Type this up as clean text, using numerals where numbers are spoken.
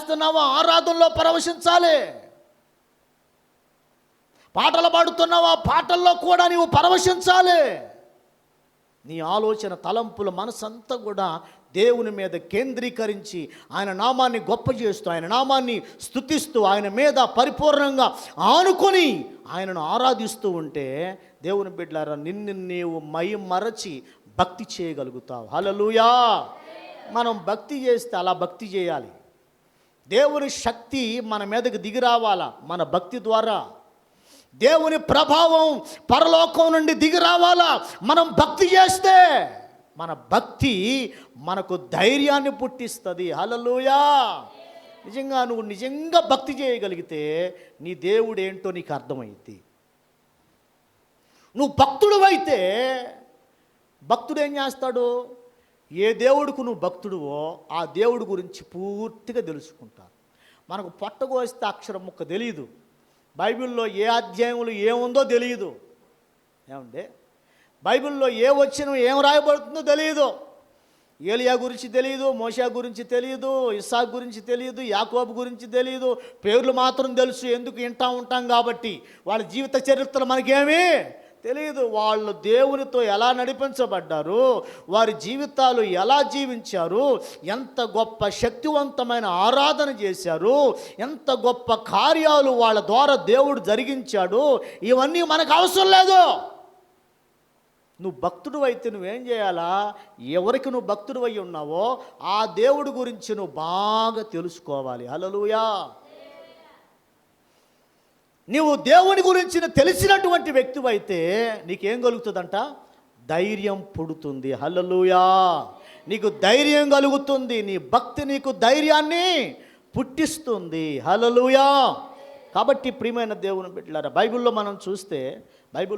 చేస్తున్నావా? ఆరాధనలో పరవశించాలి. పాటలు పాడుతున్నావా? పాటల్లో కూడా నీవు పరవశించాలి. నీ ఆలోచన, తలంపుల మనసంతా కూడా దేవుని మీద కేంద్రీకరించి ఆయన నామాన్ని గొప్ప చేస్తూ, ఆయన నామాన్ని స్తుతిస్తూ, ఆయన మీద పరిపూర్ణంగా ఆనుకొని ఆయనను ఆరాధిస్తూ ఉంటే దేవుని బిడ్డలారా, నిన్ను నీవు మరచి భక్తి చేయగలుగుతావు. హల్లెలూయా. మనం భక్తి చేస్తే అలా భక్తి చేయాలి. దేవుని శక్తి మన మీదకి దిగి రావాలా మన భక్తి ద్వారా. దేవుని ప్రభావం పరలోకం నుండి దిగి రావాలా మనం భక్తి చేస్తే. మన భక్తి మనకు ధైర్యాన్ని పుట్టిస్తుంది. హల్లెలూయా. నువ్వు నిజంగా భక్తి చేయగలిగితే నీ దేవుడు ఏంటో నీకు అర్థమైంది. నువ్వు భక్తుడు అయితే భక్తుడు ఏం చేస్తాడు? ఏ దేవుడికి నువ్వు భక్తుడువో ఆ దేవుడి గురించి పూర్తిగా తెలుసుకుంటారు. మనకు పొట్టగోస్తే అక్షరం ముక్క తెలియదు. బైబిల్లో ఏ అధ్యాయంలో ఏముందో తెలియదు. ఏమంటే బైబిల్లో ఏ వచనం ఏం రాయబడుతుందో తెలియదు. ఏలియా గురించి తెలియదు, మోషే గురించి తెలియదు, ఇస్సాకు గురించి తెలియదు, యాకోబు గురించి తెలియదు. పేర్లు మాత్రం తెలుసు, ఎందుకు వింటా ఉంటాం కాబట్టి. వాళ్ళ జీవిత చరిత్ర మనకేమీ తెలియదు. వాళ్ళు దేవునితో ఎలా నడిపించబడ్డారు, వారి జీవితాలు ఎలా జీవించారు, ఎంత గొప్ప శక్తివంతమైన ఆరాధన చేశారు, ఎంత గొప్ప కార్యాలు వాళ్ళ ద్వారా దేవుడు జరిగించాడు, ఇవన్నీ మనకు అవసరం లేదు. నువ్వు భక్తుడు అయితే నువ్వేం చేయాలా? ఎవరికి నువ్వు భక్తుడు అయి ఉన్నావో ఆ దేవుడి గురించి నువ్వు బాగా తెలుసుకోవాలి. హల్లెలూయా. నీవు దేవుని గురించి తెలిసినటువంటి వ్యక్తివైతే నీకేం కలుగుతుందంట? ధైర్యం పుడుతుంది. హల్లెలూయా. నీకు ధైర్యం కలుగుతుంది. నీ భక్తి నీకు ధైర్యాన్ని పుట్టిస్తుంది. హల్లెలూయా. కాబట్టి ప్రియమైన దేవుని బిడ్డలారా, బైబిల్లో మనం చూస్తే బైబిల్